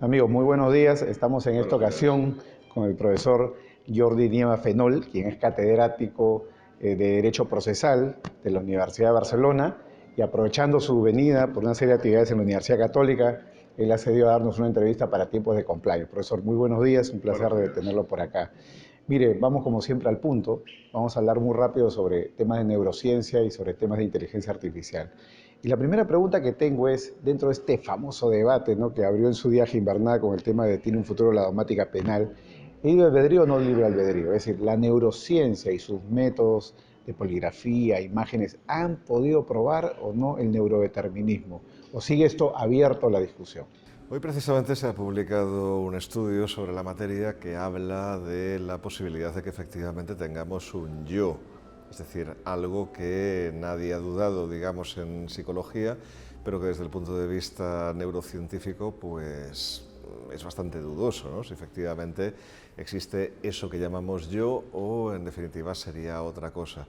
Amigos, muy buenos días. Estamos en esta ocasión con el profesor Jordi Nieva Fenol, quien es catedrático de Derecho Procesal de la Universidad de Barcelona, y aprovechando su venida por una serie de actividades en la Universidad Católica, él ha cedido a darnos una entrevista para tiempos de compliance. Profesor, muy buenos días, un placer de tenerlo por acá. Mire, vamos como siempre al punto. Vamos a hablar muy rápido sobre temas de neurociencia y sobre temas de inteligencia artificial. Y la primera pregunta que tengo es, dentro de este famoso debate, ¿no?, que abrió en su día Gimbernat con el tema de ¿tiene un futuro la dogmática penal? ¿Libre albedrío o no libre albedrío? Es decir, la neurociencia y sus métodos de poligrafía, imágenes, ¿han podido probar o no el neurodeterminismo? ¿O sigue esto abierto a la discusión? Hoy precisamente se ha publicado un estudio sobre la materia que habla de la posibilidad de que efectivamente tengamos un yo, es decir, algo que nadie ha dudado, digamos, en psicología, pero que desde el punto de vista neurocientífico, pues es bastante dudoso, ¿no? Si efectivamente existe eso que llamamos yo o, en definitiva, sería otra cosa.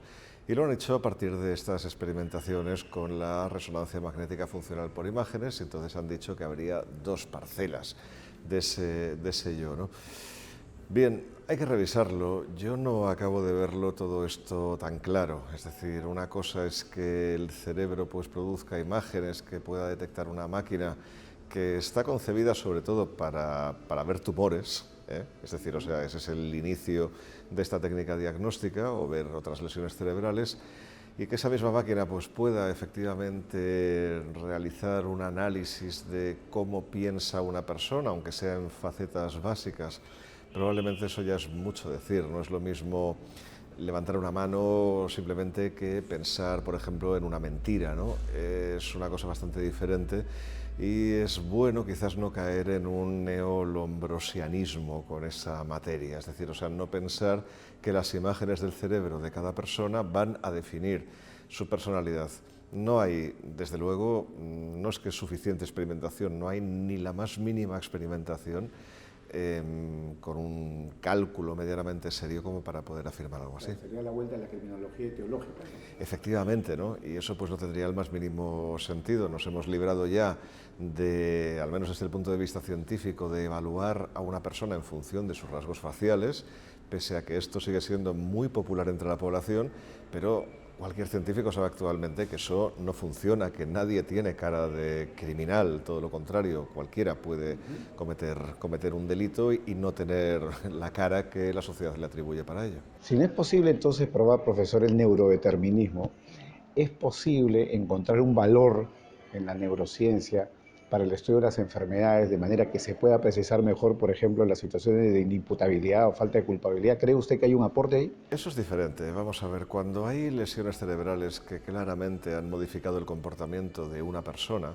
Y lo han hecho a partir de estas experimentaciones con la resonancia magnética funcional por imágenes, y entonces han dicho que habría dos parcelas de ese yo, ¿no? Bien, hay que revisarlo. Yo no acabo de verlo todo esto tan claro. Es decir, una cosa es que el cerebro pues produzca imágenes que pueda detectar una máquina que está concebida sobre todo para ver tumores, ¿eh? Es decir, o sea, ese es el inicio de esta técnica diagnóstica, o ver otras lesiones cerebrales, y que esa misma máquina pues pueda efectivamente realizar un análisis de cómo piensa una persona, aunque sea en facetas básicas. Probablemente eso ya es mucho decir, no es lo mismo levantar una mano simplemente que pensar, por ejemplo, en una mentira, ¿no? Es una cosa bastante diferente y es bueno quizás no caer en un neolombrosianismo con esa materia, es decir, o sea, no pensar que las imágenes del cerebro de cada persona van a definir su personalidad. No hay, desde luego, no es que es suficiente experimentación, no hay ni la más mínima experimentación con un cálculo medianamente serio como para poder afirmar algo así. Sería la vuelta a la criminología teológica, ¿no? Efectivamente, ¿no? Y eso pues no tendría el más mínimo sentido. Nos hemos librado ya de, al menos desde el punto de vista científico, de evaluar a una persona en función de sus rasgos faciales, pese a que esto sigue siendo muy popular entre la población, pero cualquier científico sabe actualmente que eso no funciona, que nadie tiene cara de criminal, todo lo contrario, cualquiera puede cometer un delito y no tener la cara que la sociedad le atribuye para ello. Si no es posible entonces probar, profesor, el neurodeterminismo, ¿es posible encontrar un valor en la neurociencia para el estudio de las enfermedades de manera que se pueda precisar mejor, por ejemplo, en las situaciones de inimputabilidad o falta de culpabilidad? ¿Cree usted que hay un aporte ahí? Eso es diferente. Vamos a ver, cuando hay lesiones cerebrales que claramente han modificado el comportamiento de una persona,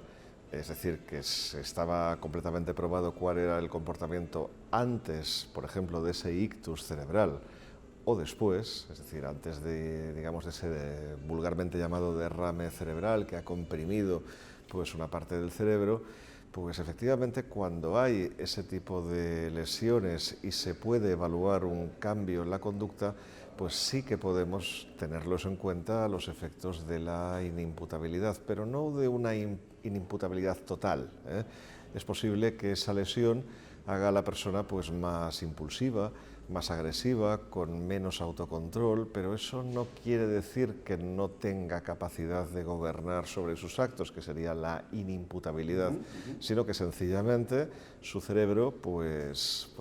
es decir, que estaba completamente probado cuál era el comportamiento antes, por ejemplo, de ese ictus cerebral, o después, es decir, antes de, digamos, de ese vulgarmente llamado derrame cerebral que ha comprimido pues una parte del cerebro, pues efectivamente cuando hay ese tipo de lesiones y se puede evaluar un cambio en la conducta, pues sí que podemos tenerlos en cuenta los efectos de la inimputabilidad, pero no de una inimputabilidad total, ¿eh? Es posible que esa lesión haga a la persona pues más impulsiva, más agresiva, con menos autocontrol, pero eso no quiere decir que no tenga capacidad de gobernar sobre sus actos, que sería la inimputabilidad, sino que sencillamente su cerebro pues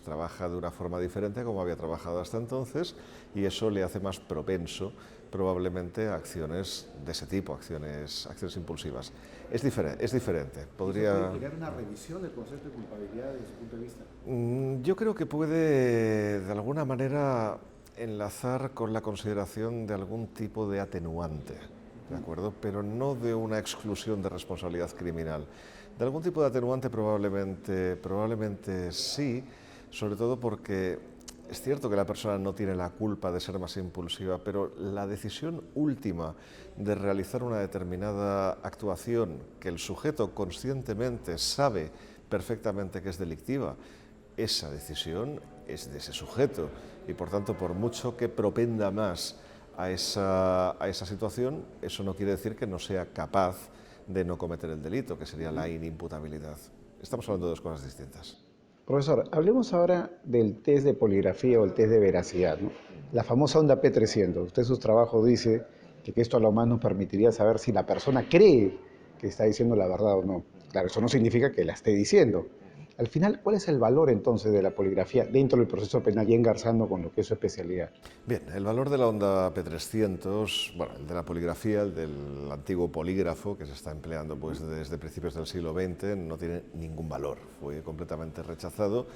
trabaja de una forma diferente como había trabajado hasta entonces, y eso le hace más propenso probablemente a acciones de ese tipo, acciones impulsivas. Es diferente. Podría... ¿Puede implicar una revisión del concepto de culpabilidad desde su punto de vista? Yo creo que puede, de alguna manera, enlazar con la consideración de algún tipo de atenuante, ¿de acuerdo? Pero no de una exclusión de responsabilidad criminal. De algún tipo de atenuante probablemente sí, sobre todo porque es cierto que la persona no tiene la culpa de ser más impulsiva, pero la decisión última de realizar una determinada actuación que el sujeto conscientemente sabe perfectamente que es delictiva, esa decisión es de ese sujeto y por tanto, por mucho que propenda más a esa situación, eso no quiere decir que no sea capaz de no cometer el delito, que sería la inimputabilidad. Estamos hablando de dos cosas distintas. Profesor, hablemos ahora del test de poligrafía o el test de veracidad, ¿no? La famosa onda P300. Usted en sus trabajos dice que esto a lo más nos permitiría saber si la persona cree que está diciendo la verdad o no. Claro, eso no significa que la esté diciendo. Al final, ¿cuál es el valor entonces de la poligrafía dentro del proceso penal y engarzando con lo que es su especialidad? Bien, el valor de la onda P300, bueno, el de la poligrafía, el del antiguo polígrafo que se está empleando pues desde principios del siglo XX, no tiene ningún valor. Fue completamente rechazado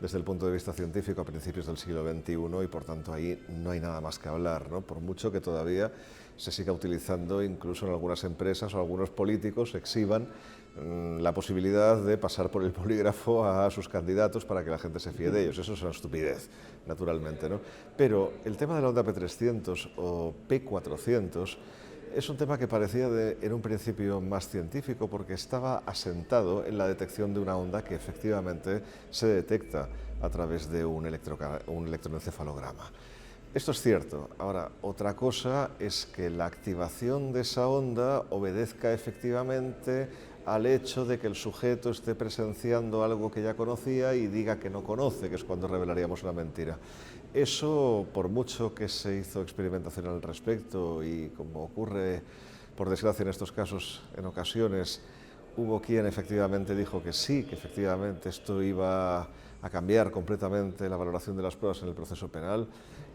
desde el punto de vista científico a principios del siglo XXI y por tanto ahí no hay nada más que hablar, ¿no? Por mucho que todavía se siga utilizando incluso en algunas empresas o algunos políticos exhiban la posibilidad de pasar por el polígrafo a sus candidatos para que la gente se fíe de ellos. Eso es una estupidez, naturalmente, ¿no? Pero el tema de la onda P300 o P400 es un tema que parecía en un principio más científico porque estaba asentado en la detección de una onda que efectivamente se detecta a través de un electroencefalograma. Esto es cierto. Ahora, otra cosa es que la activación de esa onda obedezca efectivamente al hecho de que el sujeto esté presenciando algo que ya conocía y diga que no conoce, que es cuando revelaríamos una mentira. Eso, por mucho que se hizo experimentación al respecto y como ocurre, por desgracia en estos casos, en ocasiones, hubo quien efectivamente dijo que sí, que efectivamente esto iba a cambiar completamente la valoración de las pruebas en el proceso penal.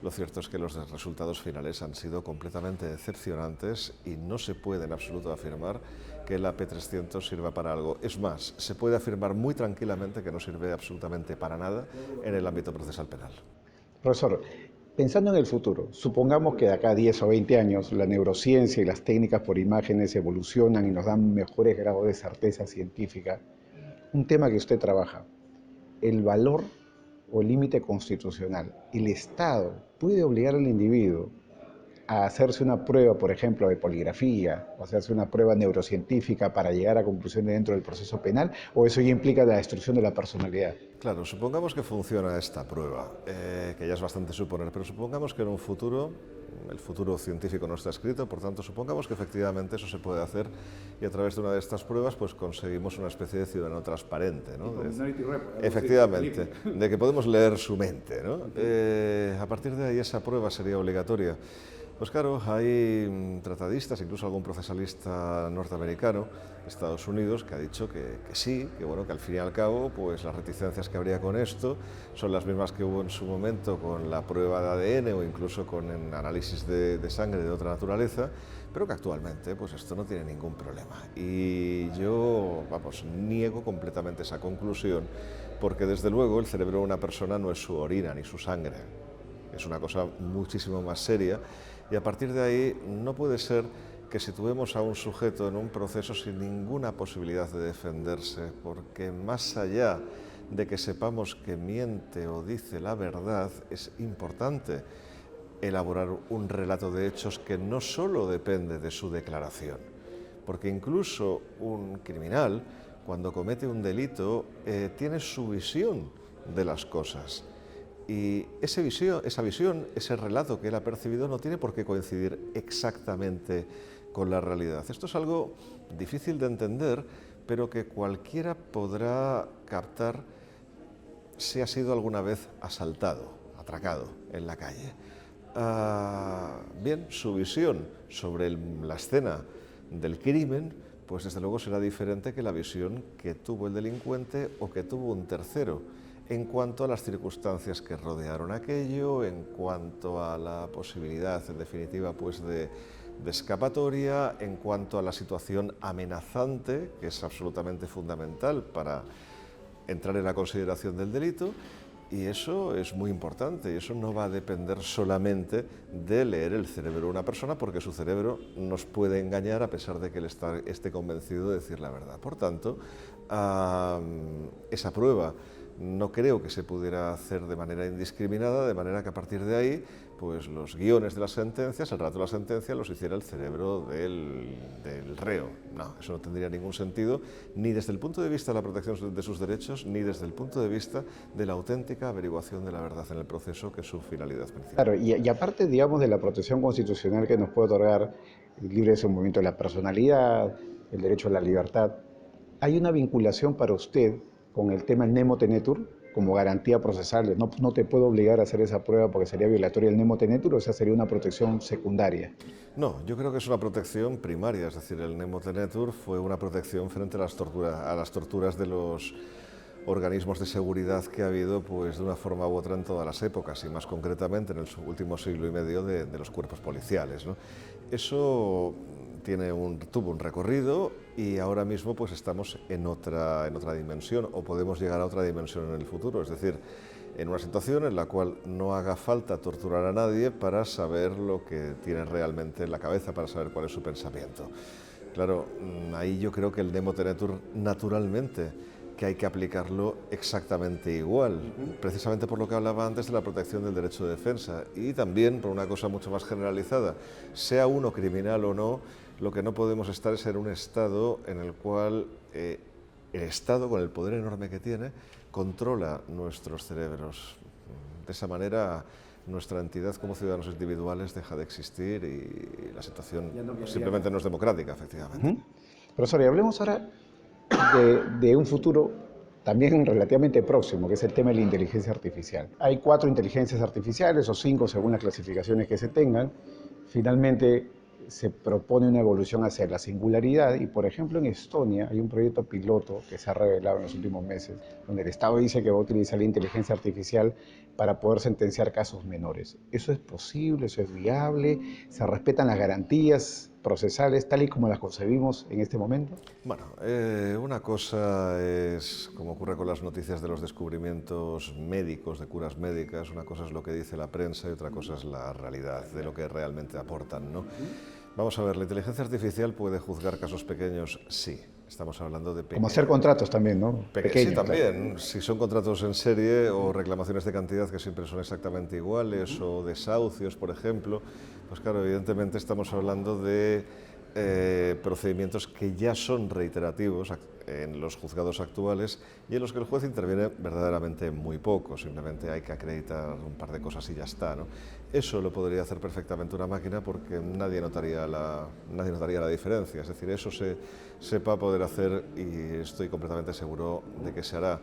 Lo cierto es que los resultados finales han sido completamente decepcionantes y no se puede en absoluto afirmar que la P300 sirva para algo. Es más, se puede afirmar muy tranquilamente que no sirve absolutamente para nada en el ámbito procesal penal. Profesor, pensando en el futuro, supongamos que de acá a 10 o 20 años la neurociencia y las técnicas por imágenes evolucionan y nos dan mejores grados de certeza científica. Un tema que usted trabaja, el valor o el límite constitucional. El Estado puede obligar al individuo a hacerse una prueba, por ejemplo, de poligrafía, o hacerse una prueba neurocientífica para llegar a conclusiones dentro del proceso penal, o eso ya implica la destrucción de la personalidad. Claro, supongamos que funciona esta prueba, que ya es bastante suponer, pero supongamos que en un futuro, el futuro científico no está escrito, por tanto, supongamos que efectivamente eso se puede hacer y a través de una de estas pruebas pues conseguimos una especie de ciudadano transparente, ¿no? Efectivamente, de que podemos leer su mente, ¿no? A partir de ahí esa prueba sería obligatoria. Pues claro, hay tratadistas, incluso algún procesalista norteamericano, Estados Unidos, que ha dicho que sí, que bueno, que al fin y al cabo, pues las reticencias que habría con esto son las mismas que hubo en su momento con la prueba de ADN o incluso con el análisis de sangre de otra naturaleza, pero que actualmente pues esto no tiene ningún problema. Y yo, vamos, niego completamente esa conclusión, porque desde luego el cerebro de una persona no es su orina ni su sangre, es una cosa muchísimo más seria. Y a partir de ahí no puede ser que situemos a un sujeto en un proceso sin ninguna posibilidad de defenderse, porque más allá de que sepamos que miente o dice la verdad, es importante elaborar un relato de hechos que no solo depende de su declaración, porque incluso un criminal, cuando comete un delito, tiene su visión de las cosas. Y esa visión, ese relato que él ha percibido no tiene por qué coincidir exactamente con la realidad. Esto es algo difícil de entender, pero que cualquiera podrá captar si ha sido alguna vez asaltado, atracado en la calle. Bien, su visión sobre la escena del crimen, pues desde luego será diferente que la visión que tuvo el delincuente o que tuvo un tercero, en cuanto a las circunstancias que rodearon aquello, en cuanto a la posibilidad, en definitiva, pues de escapatoria, en cuanto a la situación amenazante, que es absolutamente fundamental para entrar en la consideración del delito, y eso es muy importante, y eso no va a depender solamente de leer el cerebro de una persona, porque su cerebro nos puede engañar a pesar de que él esté convencido de decir la verdad. Por tanto, esa prueba no creo que se pudiera hacer de manera indiscriminada, de manera que a partir de ahí, pues los guiones de las sentencias, el relato de la sentencia, los hiciera el cerebro del reo. No, eso no tendría ningún sentido, ni desde el punto de vista de la protección de sus derechos, ni desde el punto de vista de la auténtica averiguación de la verdad en el proceso, que es su finalidad principal. Claro, y aparte, digamos, de la protección constitucional que nos puede otorgar el libre desenvolvimiento de la personalidad, el derecho a la libertad, ¿Hay una vinculación para usted con el tema Nemo Tenetur como garantía procesal? No te puedo obligar a hacer esa prueba porque sería violatoria el Nemo Tenetur, o sea, sería una protección secundaria. No, yo creo que es una protección primaria, es decir, el Nemo Tenetur fue una protección frente a las torturas de los organismos de seguridad que ha habido pues, de una forma u otra en todas las épocas y más concretamente en el último siglo y medio de los cuerpos policiales, ¿no? Eso tuvo un recorrido y ahora mismo pues, estamos en otra dimensión o podemos llegar a otra dimensión en el futuro, es decir, en una situación en la cual no haga falta torturar a nadie para saber lo que tiene realmente en la cabeza, para saber cuál es su pensamiento. Claro, ahí yo creo que el Nemo Tenetur naturalmente que hay que aplicarlo exactamente igual, precisamente por lo que hablaba antes de la protección del derecho de defensa y también por una cosa mucho más generalizada, sea uno criminal o no, lo que no podemos estar es en un estado en el cual el Estado, con el poder enorme que tiene, controla nuestros cerebros. De esa manera, nuestra entidad como ciudadanos individuales deja de existir y la situación simplemente no es democrática, efectivamente. Profesor, y hablemos ahora de un futuro también relativamente próximo, que es el tema de la inteligencia artificial. Hay 4 inteligencias artificiales o 5 según las clasificaciones que se tengan. Finalmente se propone una evolución hacia la singularidad y, por ejemplo, en Estonia hay un proyecto piloto que se ha revelado en los últimos meses, donde el Estado dice que va a utilizar la inteligencia artificial para poder sentenciar casos menores. ¿Eso es posible? ¿Eso es viable? ¿Se respetan las garantías procesales tal y como las concebimos en este momento? Bueno, una cosa es, como ocurre con las noticias de los descubrimientos médicos, de curas médicas, una cosa es lo que dice la prensa y otra cosa es la realidad de lo que realmente aportan, ¿no? Vamos a ver, la inteligencia artificial puede juzgar casos pequeños, sí. Estamos hablando de como hacer contratos también, ¿no? Pequeños, sí, también. Claro. Si son contratos en serie o reclamaciones de cantidad que siempre son exactamente iguales o desahucios, por ejemplo, pues claro, evidentemente estamos hablando de procedimientos que ya son reiterativos en los juzgados actuales y en los que el juez interviene verdaderamente muy poco, simplemente hay que acreditar un par de cosas y ya está, ¿no? Eso lo podría hacer perfectamente una máquina porque nadie notaría la diferencia, es decir, eso se va a poder hacer y estoy completamente seguro de que se hará.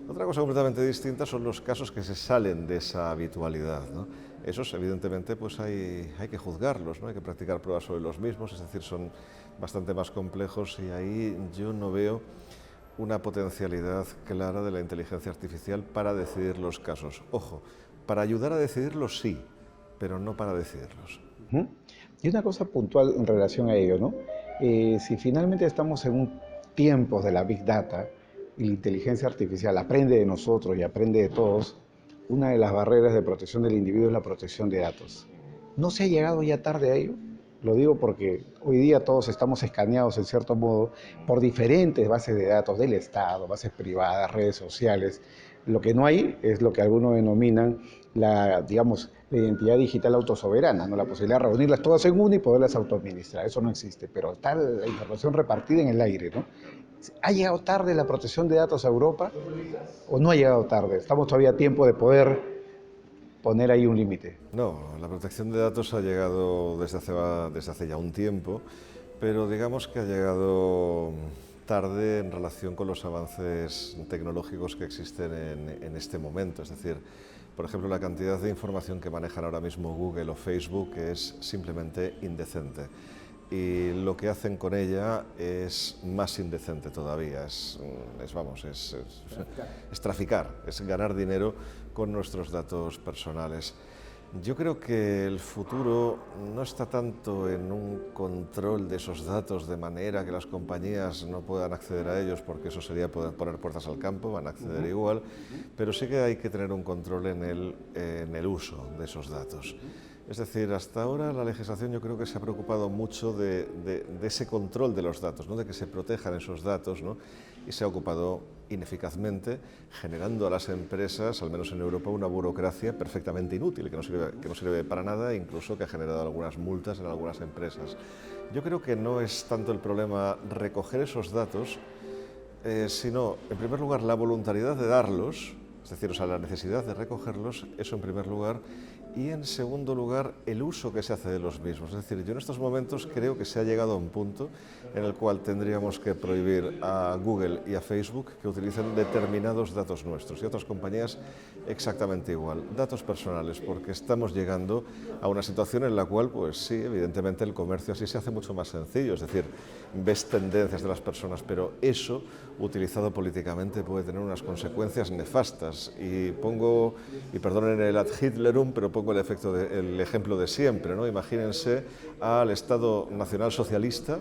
Otra cosa completamente distinta son los casos que se salen de esa habitualidad, ¿no? Esos, evidentemente, pues hay que juzgarlos, ¿no? Hay que practicar pruebas sobre los mismos, es decir, son bastante más complejos y ahí yo no veo una potencialidad clara de la inteligencia artificial para decidir los casos. Ojo, para ayudar a decidirlos sí, pero no para decidirlos. Y una cosa puntual en relación a ello, ¿no? Si finalmente estamos en tiempos de la Big Data y la inteligencia artificial aprende de nosotros y aprende de todos, una de las barreras de protección del individuo es la protección de datos. ¿No se ha llegado ya tarde a ello? Lo digo porque hoy día todos estamos escaneados en cierto modo por diferentes bases de datos del Estado, bases privadas, redes sociales. Lo que no hay es lo que algunos denominan la identidad digital autosoberana, ¿no? La posibilidad de reunirlas todas en una y poderlas autoadministrar. Eso no existe, pero está la información repartida en el aire, ¿no? ¿Ha llegado tarde la protección de datos a Europa o no ha llegado tarde? Estamos todavía a tiempo de poder poner ahí un límite. No, la protección de datos ha llegado desde hace ya un tiempo, pero digamos que ha llegado tarde en relación con los avances tecnológicos que existen en este momento. Es decir, por ejemplo, la cantidad de información que manejan ahora mismo Google o Facebook es simplemente indecente. Y lo que hacen con ella es más indecente todavía, es traficar, es ganar dinero con nuestros datos personales. Yo creo que el futuro no está tanto en un control de esos datos de manera que las compañías no puedan acceder a ellos, porque eso sería poder poner puertas al campo, van a acceder igual, pero sí que hay que tener un control en el uso de esos datos. Es decir, hasta ahora la legislación yo creo que se ha preocupado mucho de ese control de los datos, ¿no? De que se protejan esos datos, ¿no? Y se ha ocupado ineficazmente, generando a las empresas, al menos en Europa, una burocracia perfectamente inútil, que no sirve para nada, incluso que ha generado algunas multas en algunas empresas. Yo creo que no es tanto el problema recoger esos datos, sino, en primer lugar, la voluntariedad de darlos, es decir, la necesidad de recogerlos, eso en primer lugar, y en segundo lugar el uso que se hace de los mismos. Es decir, yo en estos momentos creo que se ha llegado a un punto en el cual tendríamos que prohibir a Google y a Facebook que utilicen determinados datos nuestros y otras compañías exactamente igual, datos personales, porque estamos llegando a una situación en la cual, pues sí, evidentemente el comercio así se hace mucho más sencillo, es decir, ves tendencias de las personas, pero eso, utilizado políticamente, puede tener unas consecuencias nefastas. Y perdonen el ad Hitlerum, pero pongo el ejemplo de siempre, ¿no? Imagínense al Estado Nacional Socialista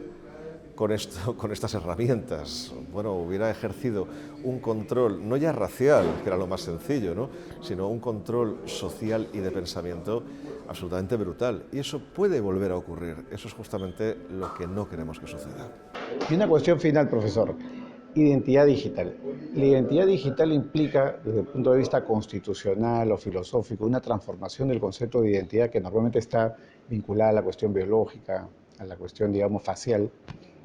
con estas herramientas. Bueno, hubiera ejercido un control, no ya racial, que era lo más sencillo, ¿no?, sino un control social y de pensamiento absolutamente brutal. Y eso puede volver a ocurrir. Eso es justamente lo que no queremos que suceda. Y una cuestión final, profesor. Identidad digital. La identidad digital implica, desde el punto de vista constitucional o filosófico, una transformación del concepto de identidad que normalmente está vinculada a la cuestión biológica, a la cuestión, digamos, facial.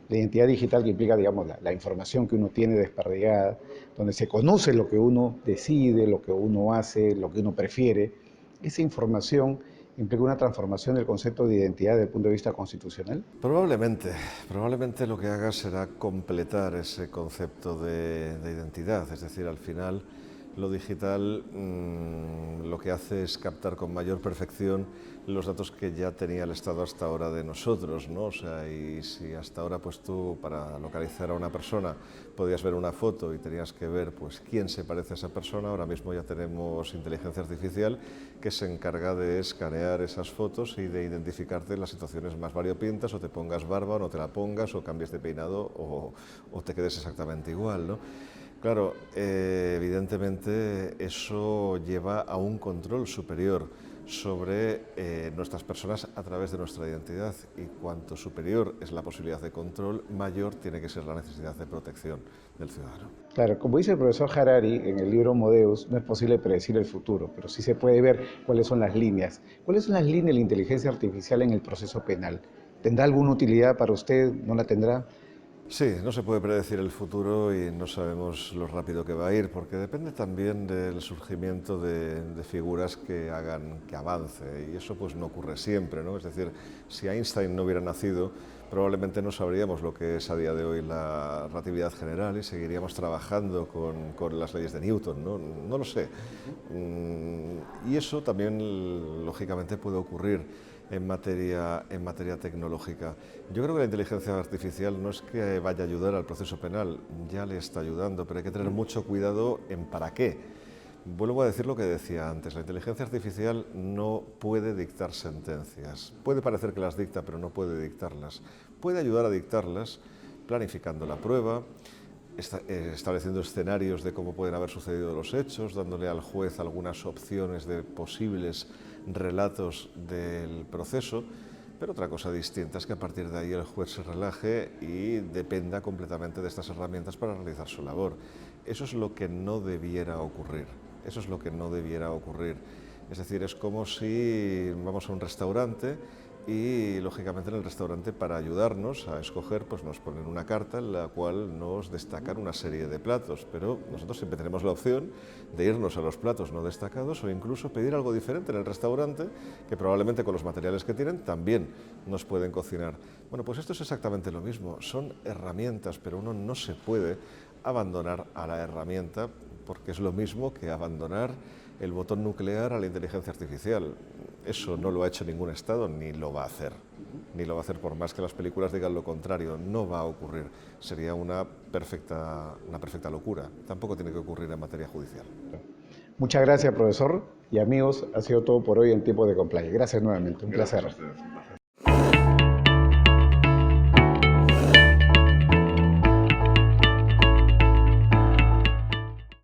La identidad digital que implica, digamos, la información que uno tiene desperdigada, donde se conoce lo que uno decide, lo que uno hace, lo que uno prefiere. Esa información implica una transformación del concepto de identidad desde el punto de vista constitucional. Probablemente lo que haga será completar ese concepto de identidad, es decir, al final lo digital lo que hace es captar con mayor perfección los datos que ya tenía el Estado hasta ahora de nosotros, ¿no? O sea, y si hasta ahora pues tú para localizar a una persona podías ver una foto y tenías que ver pues quién se parece a esa persona, ahora mismo ya tenemos inteligencia artificial que se encarga de escanear esas fotos y de identificarte en las situaciones más variopintas, o te pongas barba o no te la pongas, o cambies de peinado o te quedes exactamente igual, ¿no? Claro, evidentemente eso lleva a un control superior sobre nuestras personas a través de nuestra identidad, y cuanto superior es la posibilidad de control, mayor tiene que ser la necesidad de protección del ciudadano. Claro, como dice el profesor Harari en el libro Homo Deus, no es posible predecir el futuro, pero sí se puede ver cuáles son las líneas. ¿Cuáles son las líneas de la inteligencia artificial en el proceso penal? ¿Tendrá alguna utilidad para usted? ¿No la tendrá? Sí, no se puede predecir el futuro y no sabemos lo rápido que va a ir, porque depende también del surgimiento de figuras que hagan que avance, y eso pues no ocurre siempre, ¿no? Es decir, si Einstein no hubiera nacido, probablemente no sabríamos lo que es a día de hoy la relatividad general y seguiríamos trabajando con las leyes de Newton, ¿no? No lo sé. Y eso también, lógicamente, puede ocurrir en materia tecnológica. Yo creo que la inteligencia artificial no es que vaya a ayudar al proceso penal, ya le está ayudando, pero hay que tener mucho cuidado en para qué. Vuelvo a decir lo que decía antes, la inteligencia artificial no puede dictar sentencias. Puede parecer que las dicta, pero no puede dictarlas. Puede ayudar a dictarlas planificando la prueba, estableciendo escenarios de cómo pueden haber sucedido los hechos, dándole al juez algunas opciones de posibles relatos del proceso, pero otra cosa distinta es que a partir de ahí el juez se relaje y dependa completamente de estas herramientas para realizar su labor. Eso es lo que no debiera ocurrir. Eso es lo que no debiera ocurrir. Es decir, es como si vamos a un restaurante y, lógicamente, en el restaurante, para ayudarnos a escoger, pues nos ponen una carta en la cual nos destacan una serie de platos, pero nosotros siempre tenemos la opción de irnos a los platos no destacados o incluso pedir algo diferente en el restaurante, que probablemente con los materiales que tienen también nos pueden cocinar. Bueno, pues esto es exactamente lo mismo, son herramientas, pero uno no se puede abandonar a la herramienta, porque es lo mismo que abandonar el botón nuclear a la inteligencia artificial. Eso no lo ha hecho ningún Estado, ni lo va a hacer. Ni lo va a hacer por más que las películas digan lo contrario. No va a ocurrir. Sería una perfecta locura. Tampoco tiene que ocurrir en materia judicial. Muchas gracias, profesor. Y amigos, ha sido todo por hoy en Tiempo de Compliance. Gracias nuevamente. Un placer.